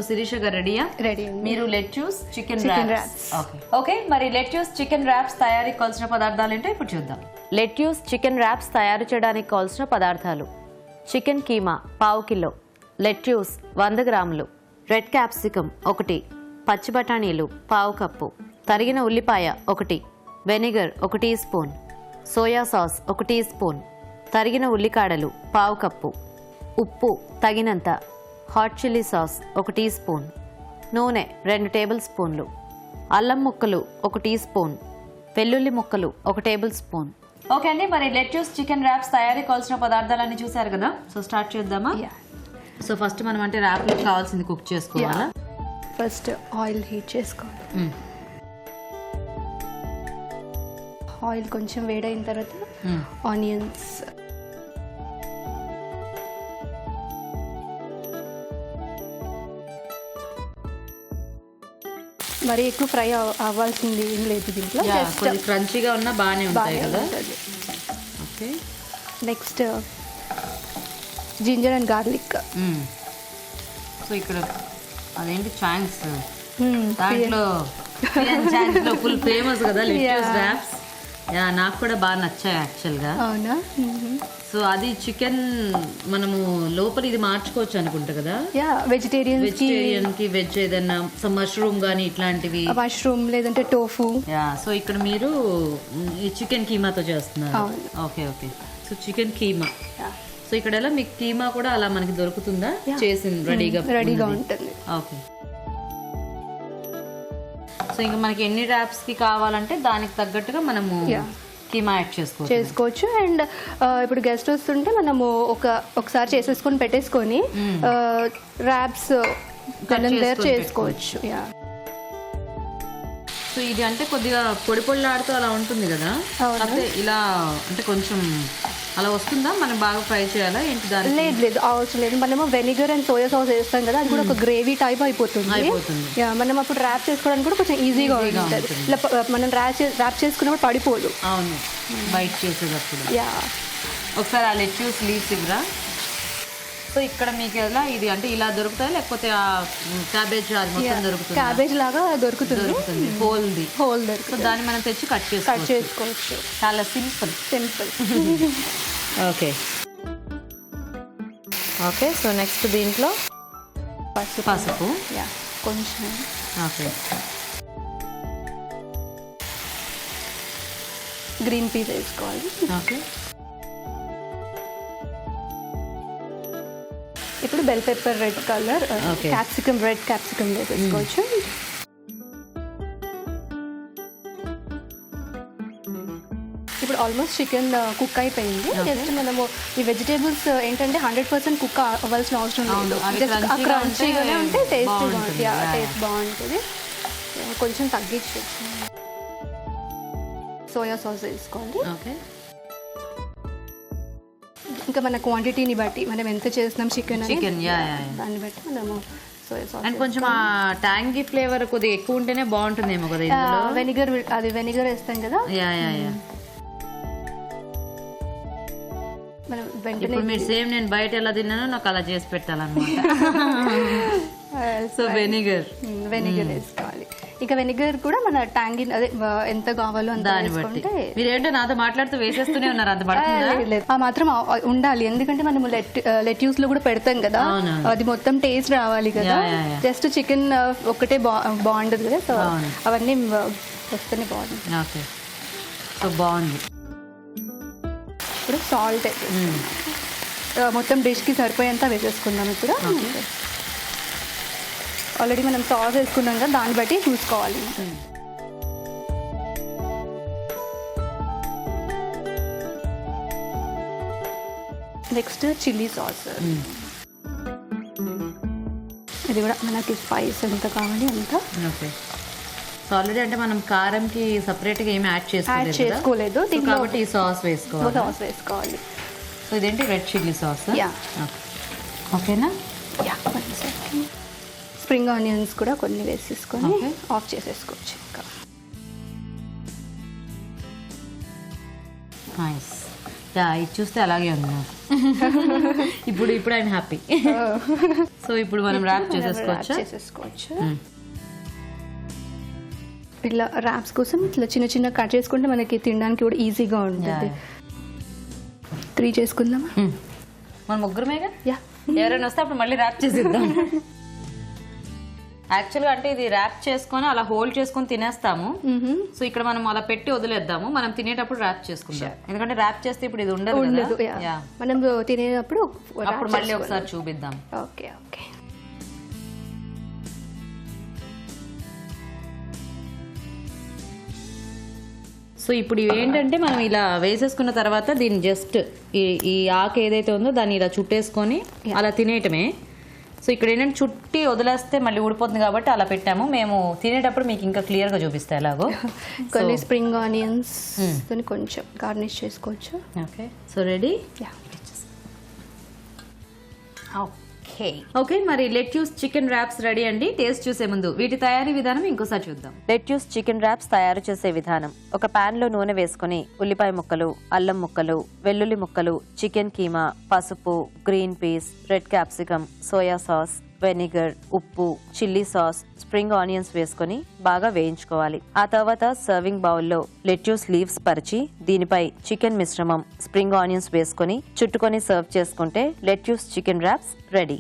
శిరీష గారు రెడీయా? రెడీ. మీరు లెట్యూస్ చికెన్ ర్యాప్స్. ఓకే, మరి లెట్యూస్ చికెన్ ర్యాప్స్ తయారీకి కావాల్సిన పదార్థాలు ఏంటో ఇప్పుడు చూద్దాం. లెట్యూస్ చికెన్ ర్యాప్స్ తయారు చేయడానికి కావాల్సిన పదార్థాలు: చికెన్ కీమా పావు కిలో, లెట్యూస్ 100 గ్రాములు, రెడ్ క్యాప్సికమ్ 1, పచ్చి బఠానీలు పావు కప్పు, తరిగిన ఉల్లిపాయ 1, vinegar 1 teaspoon, soya sauce 1 teaspoon, తరిగిన ఉల్లికాడలు పావు కప్పు, ఉప్పు తగినంత, hot chilli sauce 1 teaspoon, నూనె 2 టేబుల్ స్పూన్లు, అల్లం ముక్కలు 1 టీ స్పూన్, వెల్లుల్లి ముక్కలు 1 టేబుల్ స్పూన్. ఓకే అండి, మరి లెట్యూస్ చికెన్ ర్యాప్స్ తయారీకి కావాల్సిన పదార్థాలన్నీ చూసారు కదా. సో స్టార్ట్ చేద్దామా? సో ఫస్ట్ మనం అంటే ర్యాప్లో కావాల్సింది కుక్ చేసుకోవాలా? ఫస్ట్ ఆయిల్ హీట్ చేసుకోవాలి. ఆయిల్ కొంచెం వేడైన తర్వాత ఆనియన్స్, మరి ఎక్కువ ఫ్రై అవ్వాల్సింది ఏం లేదు దీంట్లో, క్రంచీగా ఉన్నా బాగానే ఉంటాయి కదా. Okay, next ginger and garlic. So ఇక్కడ అదేంటి చాంగ్స్, దాంట్లో ఫుల్ ఫేమస్ కదా లెట్యూస్ ర్యాప్స్. నాకు కూడా బాగా నచ్చాయి యాక్చువల్గా. అవునా? సో అది చికెన్ మనము లోపల ఇది మార్చుకోవచ్చు అనుకుంటా కదా. వెజిటేరియన్ కి వెజ్ ఏదైనా మష్రూమ్ గానీ ఇట్లాంటివి, మష్రూమ్ లేదంటే టోఫు. సో ఇక్కడ మీరు ఈ చికెన్ కీమాతో చేస్తున్నారు. Okay okay, so chicken keema. So ఇక్కడ ఎలా మీకు కీమా కూడా అలా మనకి దొరుకుతుందా? చేసింది రెడీగా ఉంటుంది. ఓకే, సో ఇంకా మనకి ఎన్ని ర్యాప్స్ కి కావాలంటే దానికి తగ్గట్టుగా మనము కీమా యాడ్ చేసుకోవచ్చు. అండ్ ఇప్పుడు గెస్ట్ వస్తుంటే మనము ఒకసారి చేసేసుకొని పెట్టేసుకొని ర్యాప్స్ చేసుకోవచ్చు. సో ఇది అంటే కొద్దిగా పొడి పొడిలాడుతూ అలా ఉంటుంది కదా, అంటే ఇలా అంటే కొంచెం అలా వస్తుందా? మనం బాగా ఫ్రై చేయాలా ఏంటి? దాని లేదు అవసరం లేదు. మనము వెనిగర్ అండ్ సోయా సాస్ వేస్తాం కదా, అది కూడా ఒక గ్రేవీ టైప్ అయిపోతుంది. మనం అప్పుడు ర్యాప్ చేసుకోవడానికి కూడా కొంచెం ఈజీగా ఉంటుంది. ఇలా మనం ర్యాప్ చేసుకున్నప్పుడు పడిపోదు. అవును, బైట్ చేసేటప్పుడు. ఒకసారి ఆ లెట్యూస్ లీవ్స్ ఇవ్వరా. సో ఇక్కడ మీకు ఎలా ఇది అంటే ఇలా దొరుకుతాయి లేకపోతే క్యాబేజ్ మొత్తం దొరుకుతుంది? క్యాబేజ్ లాగా దొరుకుతుంది, హోల్ దొరుకుతుంది. సో దాన్ని మనం తెచ్చి కట్ చేసుకోవచ్చు. చాలా simple. Okay okay, so next దీంట్లో పసుపు కొంచెం. ఓకే, గ్రీన్ పీస్ వేసుకోవాలి. ఓకే, ఇప్పుడు bell pepper red colour, capsicum red capsicum వేసుకోవచ్చు. ఇప్పుడు ఆల్మోస్ట్ చికెన్ కుక్ అయిపోయింది. జస్ట్ మనము ఈ వెజిటేబుల్స్ ఏంటంటే 100% కుక్ అవ్వాల్సిన అవసరం లేదు. జస్ట్ క్రంచీగానే ఉంటే టేస్ట్ బాగుంటుంది. కొంచెం తగ్గించు. సోయా సాస్ వేసుకోండి. ఇంకా మన క్వాంటిటీని బట్టి మనం ఎంత చేస్తున్నాం చికెన్ దాన్ని బట్టి మనము సోయా సాస్. అండ్ కొంచెం ఆ ట్యాంగీ ఫ్లేవర్ కొద్దిగా ఎక్కువ ఉంటేనే బాగుంటుందేమో కదా. వెనిగర్ వేస్తాం కదా. ఇప్పుడు మీరు సేమ్ నేను బయట ఎలా తిన్నానో నాకు అలా చేసి పెట్టాలన్నమాట. సో వెనిగర్ వేసుకోవాలి. ఇక వెనిగర్ కూడా మన ట్యాంగి అదే ఎంత కావాలో అంత వేసుకుంటే. మీరు ఏంటో నాతో మాట్లాడుతూ వేసేస్తూనే ఉన్నారు, అంత పడుతుందా? ఆ మాత్రం ఉండాలి, ఎందుకంటే మనము లెట్యూస్ లో కూడా పెడతాం కదా, అది మొత్తం టేస్ట్ రావాలి కదా. జస్ట్ చికెన్ ఒక్కటే బాగుండదు కదా, సో అవన్నీ వస్తేనే బాగుంది. ఓకే, సో బాగుంది. ఇప్పుడు సాల్ట్ మొత్తం డిష్కి సరిపోయేంత వేసేసుకుందాం. ఇప్పుడు ఆల్రెడీ మనం సాస్ వేసుకున్నాం కదా, దాన్ని బట్టి చూసుకోవాలి. Next chilli sauce. ఇది కూడా మనకి స్పైస్ ఎంత కావాలి అంత. ఓకే, సో ఆల్రెడీ అంటే మనం కారంకి సపరేట్గా ఏమి యాడ్ చేసుకోలేదు కాబట్టి ఈ సాస్ వేసుకోవాలి. సో ఇదేంటి రెడ్ చిల్లీ సాస్. ఓకేనా? స్ప్రింగ్ ఆనియన్స్ కూడా కొన్ని వేసేసుకొని ఆఫ్ చేసేసుకోవచ్చు. ఇంకా ఇది చూస్తే అలాగే ఉంది నాకు. ఇప్పుడు ఐఎమ్ హ్యాపీ. సో ఇప్పుడు మనం ర్యాప్ చేసేసుకోవచ్చు. ఇట్లా ర్యాప్స్ కోసం ఇట్లా చిన్న చిన్న కట్ చేసుకుంటే మనకి తినడానికి కూడా ఈజీగా ఉంటుంది. 3 చేసుకుందామా? మన ముగ్గురమేగా. యా, ఎవరైనా వస్తే అప్పుడు మళ్ళీ ర్యాప్ చేసిద్దాం. యాక్చువల్గా అంటే ఇది ర్యాప్ చేసుకొని అలా హోల్డ్ చేసుకొని తినేస్తాము. సో ఇక్కడ మనం అలా పెట్టి వదిలేద్దాము, మనం తినేటప్పుడు ర్యాప్ చేసుకుంటాం. ఎందుకంటే ర్యాప్ చేస్తే ఇప్పుడు ఇది ఉండదు. మనం తినేటప్పుడు అప్పుడు మళ్ళీ ఒకసారి చూపిద్దాం. Okay okay. సో ఇప్పుడు ఏంటంటే మనం ఇలా వేసేసుకున్న తర్వాత దీన్ని జస్ట్ ఈ ఆకు ఏదైతే ఉందో దాన్ని ఇలా చుట్టేసుకొని అలా తినేయటమే. సో ఇక్కడ ఏంటంటే చుట్టి వదిలేస్తే మళ్ళీ ఊడిపోతుంది కాబట్టి అలా పెట్టాము. మేము తినేటప్పుడు మీకు ఇంకా క్లియర్గా చూపిస్తాయి ఎలాగో. కొన్ని స్ప్రింగ్ ఆనియన్స్ కొంచెం గార్నిష్ చేసుకోవచ్చు. Okay, so ready. ఓకే, మరి లెట్యూస్ చికెన్ ర్యాప్స్ రెడీ అండి. టేస్ట్ చూసే ముందు వీటి తయారీ విధానం ఇంకోసారి చూద్దాం. లెట్యూస్ చికెన్ ర్యాప్స్ తయారు చేసే విధానం: ఒక పాన్ లో నూనె వేసుకుని ఉల్లిపాయ ముక్కలు, అల్లం ముక్కలు, వెల్లుల్లి ముక్కలు, చికెన్ కీమా, పసుపు, green peas, red capsicum, soya sauce, vinegar, ఉప్పు, చిల్లీ సాస్, స్ప్రింగ్ ఆనియన్స్ వేసుకుని బాగా వేయించుకోవాలి. ఆ తర్వాత సర్వింగ్ బౌల్లో లెట్యూస్ లీవ్స్ పరిచి దీనిపై చికెన్ మిశ్రమం, స్ప్రింగ్ ఆనియన్స్ వేసుకుని చుట్టుకొని సర్వ్ చేసుకుంటే లెట్యూస్ చికెన్ ర్యాప్స్ రెడీ.